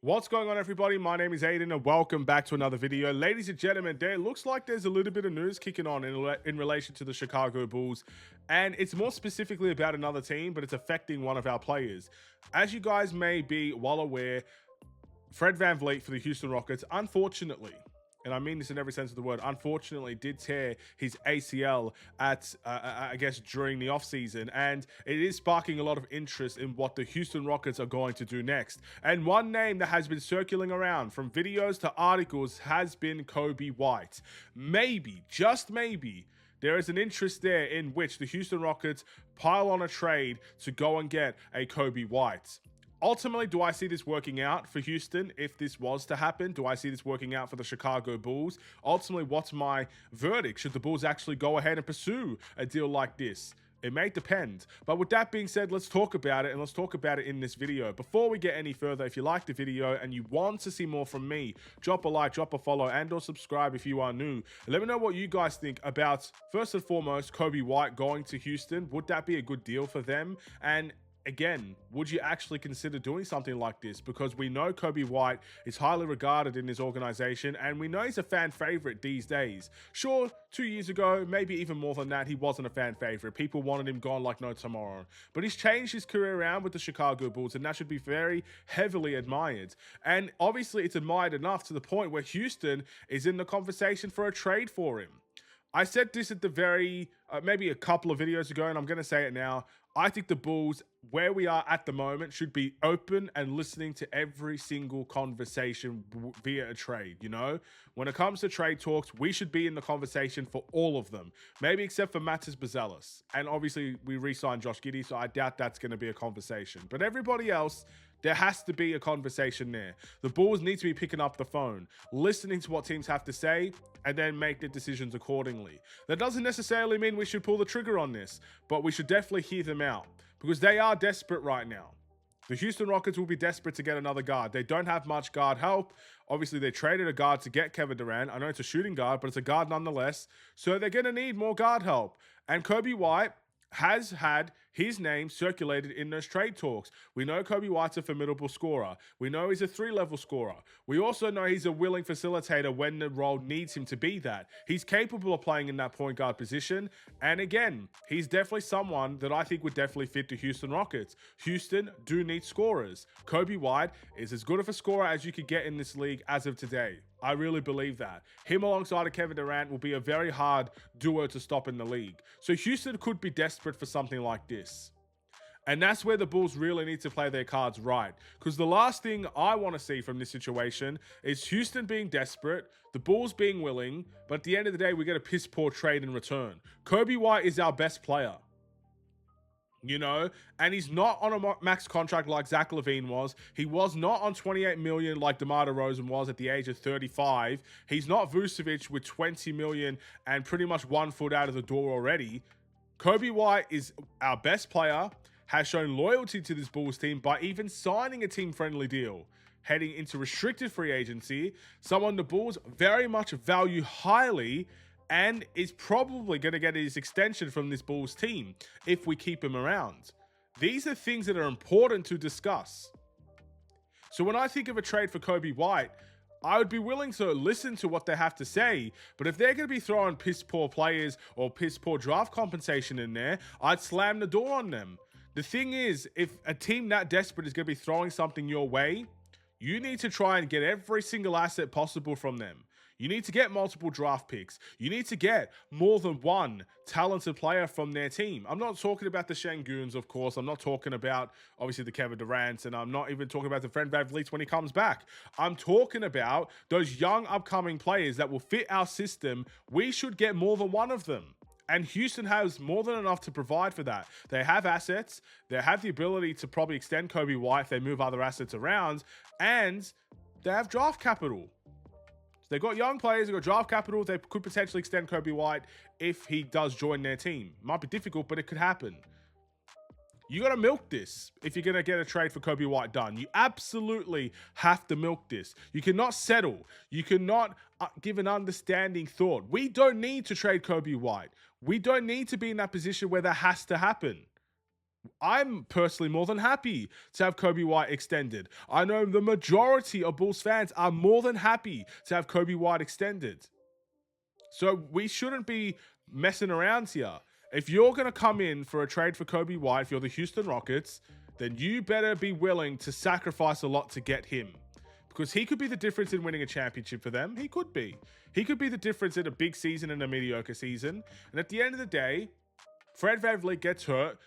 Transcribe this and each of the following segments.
What's going on, everybody? My name is Aiden and welcome back to another video. Ladies and gentlemen, there looks like there's a little bit of news kicking on in relation to the Chicago Bulls, and it's more specifically about another team, but it's affecting one of our players. As you guys may be well aware, Fred VanVleet for the Houston Rockets, unfortunately, and I mean this in every sense of the word, unfortunately did tear his ACL I guess, during the offseason. And it is sparking a lot of interest in what the Houston Rockets are going to do next. And one name that has been circling around from videos to articles has been Coby White. Maybe, just maybe, there is an interest there in which the Houston Rockets pile on a trade to go and get a Coby White. Ultimately, do I see this working out for Houston if this was to happen? Do I see this working out for the Chicago Bulls? Ultimately, what's my verdict? Should the Bulls actually go ahead and pursue a deal like this? It may depend. But with that being said, let's talk about it, and let's talk about it in this video. Before we get any further, if you like the video and you want to see more from me, drop a like, drop a follow, and or subscribe if you are new. Let me know what you guys think about, first and foremost, Coby White going to Houston. Would that be a good deal for them? And again, would you actually consider doing something like this? Because we know Coby White is highly regarded in this organization, and we know he's a fan favorite these days. Sure, 2 years ago, maybe even more than that, he wasn't a fan favorite. People wanted him gone like no tomorrow. But he's changed his career around with the Chicago Bulls, and that should be very heavily admired. And obviously, it's admired enough to the point where Houston is in the conversation for a trade for him. I said this at the maybe a couple of videos ago, and I'm going to say it now. I think the Bulls, where we are at the moment, should be open and listening to every single conversation via a trade, you know? When it comes to trade talks, we should be in the conversation for all of them. Maybe except for Matas Bazelis. And obviously, we re-signed Josh Giddey, so I doubt that's going to be a conversation. But everybody else, there has to be a conversation there. The Bulls need to be picking up the phone, listening to what teams have to say, and then make their decisions accordingly. That doesn't necessarily mean we should pull the trigger on this, but we should definitely hear them out because they are desperate right now. The Houston Rockets will be desperate to get another guard. They don't have much guard help. Obviously, they traded a guard to get Kevin Durant. I know it's a shooting guard, but it's a guard nonetheless. So they're going to need more guard help. And Coby White has had his name circulated in those trade talks. We know Coby White's a formidable scorer. We know he's a 3-level scorer. We also know he's a willing facilitator when the role needs him to be that. He's capable of playing in that point guard position. And again, he's definitely someone that I think would definitely fit the Houston Rockets. Houston do need scorers. Coby White is as good of a scorer as you could get in this league as of today. I really believe that. Him alongside of Kevin Durant will be a very hard duo to stop in the league. So Houston could be desperate for something like this. And that's where the Bulls really need to play their cards right. Because the last thing I want to see from this situation is Houston being desperate, the Bulls being willing, but at the end of the day, we get a piss poor trade in return. Coby White is our best player. You know, and he's not on a max contract like Zach LaVine was. He was not on $28 million like DeMar DeRozan was at the age of 35. He's not Vucevic with $20 million and pretty much 1 foot out of the door already. Coby White is our best player, has shown loyalty to this Bulls team by even signing a team-friendly deal. Heading into restricted free agency, someone the Bulls very much value highly, and is probably going to get his extension from this Bulls team if we keep him around. These are things that are important to discuss. So when I think of a trade for Coby White, I would be willing to listen to what they have to say, but if they're going to be throwing piss poor players or piss poor draft compensation in there, I'd slam the door on them. The thing is, if a team that desperate is going to be throwing something your way, you need to try and get every single asset possible from them. You need to get multiple draft picks. You need to get more than one talented player from their team. I'm not talking about the Şengün's, of course. I'm not talking about, obviously, the Kevin Durant's, and I'm not even talking about the Fred VanVleet when he comes back. I'm talking about those young upcoming players that will fit our system. We should get more than one of them. And Houston has more than enough to provide for that. They have assets. They have the ability to probably extend Coby White if they move other assets around. And they have draft capital. They've got young players, they've got draft capital. They could potentially extend Coby White if he does join their team. Might be difficult, but it could happen. You got to milk this if you're going to get a trade for Coby White done. You absolutely have to milk this. You cannot settle. You cannot give an understanding thought. We don't need to trade Coby White. We don't need to be in that position where that has to happen. I'm personally more than happy to have Coby White extended. I know the majority of Bulls fans are more than happy to have Coby White extended. So we shouldn't be messing around here. If you're going to come in for a trade for Coby White, if you're the Houston Rockets, then you better be willing to sacrifice a lot to get him. Because he could be the difference in winning a championship for them. He could be. He could be the difference in a big season and a mediocre season. And at the end of the day, Fred VanVleet gets hurt.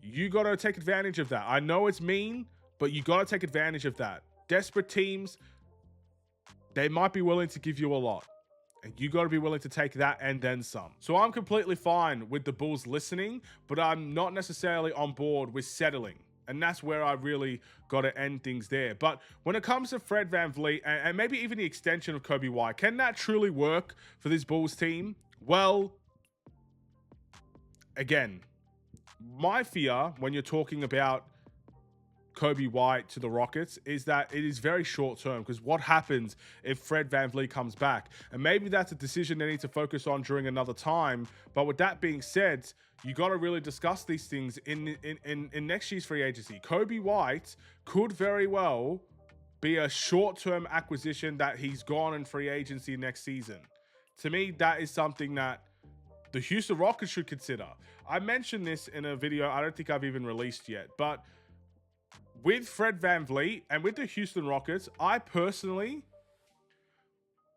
You got to take advantage of that. I know it's mean, but you got to take advantage of that. Desperate teams, they might be willing to give you a lot. And you got to be willing to take that and then some. So I'm completely fine with the Bulls listening, but I'm not necessarily on board with settling. And that's where I really got to end things there. But when it comes to Fred VanVleet and maybe even the extension of Coby White, can that truly work for this Bulls team? Well, again, my fear when you're talking about Coby White to the Rockets is that it is very short term, because what happens if Fred VanVleet comes back? And maybe that's a decision they need to focus on during another time. But with that being said, you got to really discuss these things in next year's free agency. Coby White could very well be a short-term acquisition that he's gone in free agency next season. To me, that is something that the Houston Rockets should consider. I mentioned this in a video I don't think I've even released yet, but with Fred VanVleet and with the Houston Rockets, I personally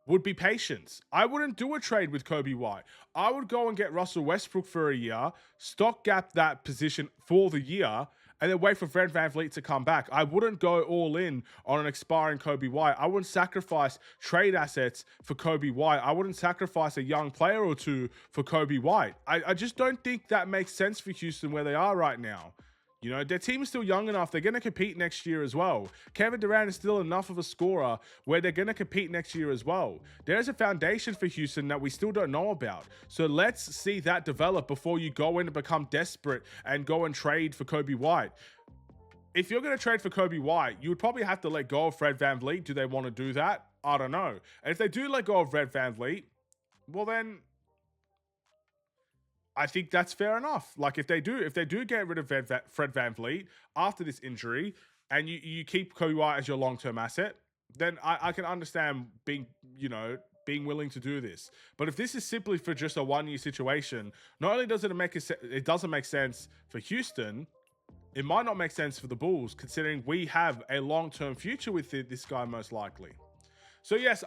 would be patient. I wouldn't do a trade with Coby White. I would go and get Russell Westbrook for a year, stock gap that position for the year, and then wait for Fred VanVleet to come back. I wouldn't go all in on an expiring Coby White. I wouldn't sacrifice trade assets for Coby White. I wouldn't sacrifice a young player or two for Coby White. I just don't think that makes sense for Houston where they are right now. You know, their team is still young enough. They're going to compete next year as well. Kevin Durant is still enough of a scorer where they're going to compete next year as well. There's a foundation for Houston that we still don't know about. So let's see that develop before you go in and become desperate and go and trade for Coby White. If you're going to trade for Coby White, you would probably have to let go of Fred VanVleet. Do they want to do that? I don't know. And if they do let go of Fred VanVleet, well then, I think that's fair enough. Like if they do get rid of Fred VanVleet after this injury, and you keep Coby White as your long-term asset, then I can understand being willing to do this. But if this is simply for just a one-year situation, not only doesn't it doesn't make sense for Houston, it might not make sense for the Bulls, considering we have a long-term future with this guy most likely. So yes,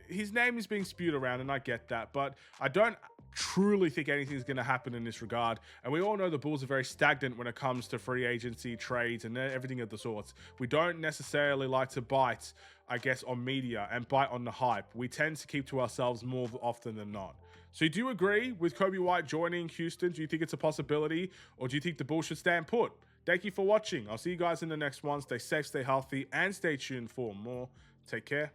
his name is being spewed around, and I get that, but I don't truly think anything's going to happen in this regard. And we all know the Bulls are very stagnant when it comes to free agency, trades, and everything of the sorts. We don't necessarily like to bite, I guess, on media and bite on the hype. We tend to keep to ourselves more often than not. So do you agree with Coby White joining Houston? Do you think it's a possibility, or do you think the Bulls should stand put? Thank you for watching. I'll see you guys in the next one. Stay safe, stay healthy, and stay tuned for more. Take care.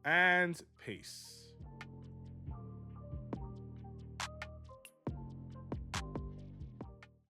And peace.